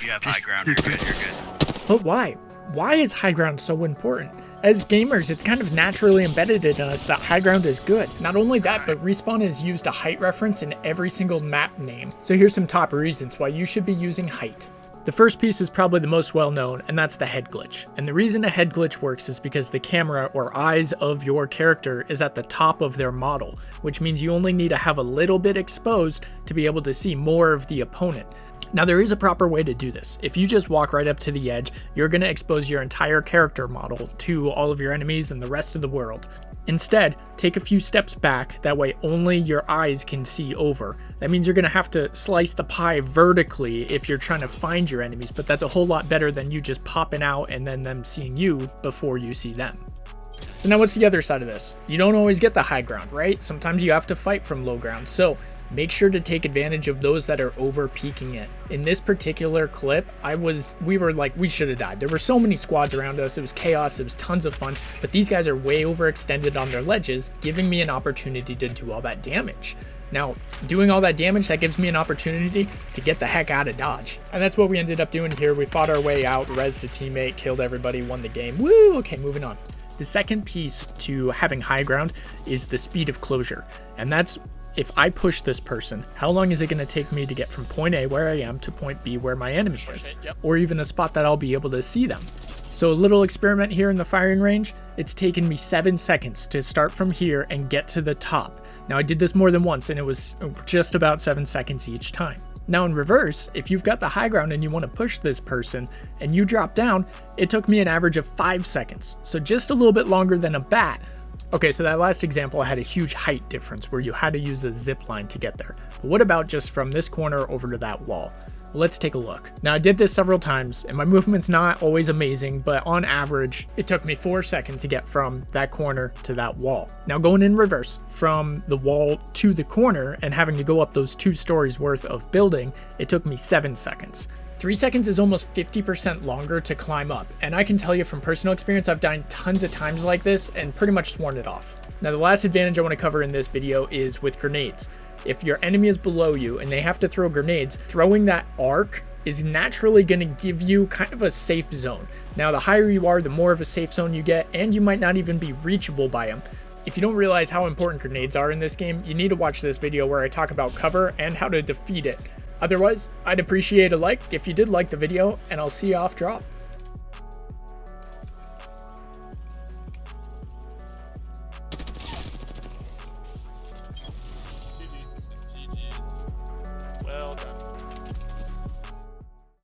You have high ground, you're good, you're good. But why? Why is high ground so important? As gamers, it's kind of naturally embedded in us that high ground is good. Not only that, but Respawn has used a height reference in every single map name. So here's some top reasons why you should be using height. The first piece is probably the most well known, and that's the head glitch. And the reason a head glitch works is because the camera or eyes of your character is at the top of their model, which means you only need to have a little bit exposed to be able to see more of the opponent. Now there is a proper way to do this. If you just walk right up to the edge, you're going to expose your entire character model to all of your enemies and the rest of the world. Instead, take a few steps back, that way only your eyes can see over. That means you're going to have to slice the pie vertically if you're trying to find your enemies, but that's a whole lot better than you just popping out and then them seeing you before you see them. So now what's the other side of this? You don't always get the high ground, right? Sometimes you have to fight from low ground, so make sure to take advantage of those that are over peaking it. In this particular clip, we were like, we should have died. There were so many squads around us. It was chaos. It was tons of fun, but these guys are way overextended on their ledges, giving me an opportunity to do all that damage. Now, doing all that damage, that gives me an opportunity to get the heck out of Dodge. And that's what we ended up doing here. We fought our way out, rezzed a teammate, killed everybody, won the game. Woo! Okay, moving on. The second piece to having high ground is the speed of closure. And that's, if I push this person, how long is it going to take me to get from point A where I am to point B where my enemy is? Or even a spot that I'll be able to see them. So a little experiment here in the firing range, it's taken me 7 seconds to start from here and get to the top. Now I did this more than once and it was just about 7 seconds each time. Now in reverse, if you've got the high ground and you want to push this person and you drop down, it took me an average of 5 seconds. So just a little bit longer than a bat. Okay, so that last example had a huge height difference where you had to use a zip line to get there. But what about just from this corner over to that wall? Well, let's take a look. Now I did this several times and my movement's not always amazing, but on average, it took me 4 seconds to get from that corner to that wall. Now going in reverse, from the wall to the corner and having to go up those 2 stories worth of building, it took me 7 seconds. 3 seconds is almost 50% longer to climb up, and I can tell you from personal experience I've died tons of times like this and pretty much sworn it off. Now the last advantage I want to cover in this video is with grenades. If your enemy is below you and they have to throw grenades, throwing that arc is naturally going to give you kind of a safe zone. Now the higher you are, the more of a safe zone you get, and you might not even be reachable by them. If you don't realize how important grenades are in this game, you need to watch this video where I talk about cover and how to defeat it. Otherwise, I'd appreciate a like if you did like the video, and I'll see you off drop.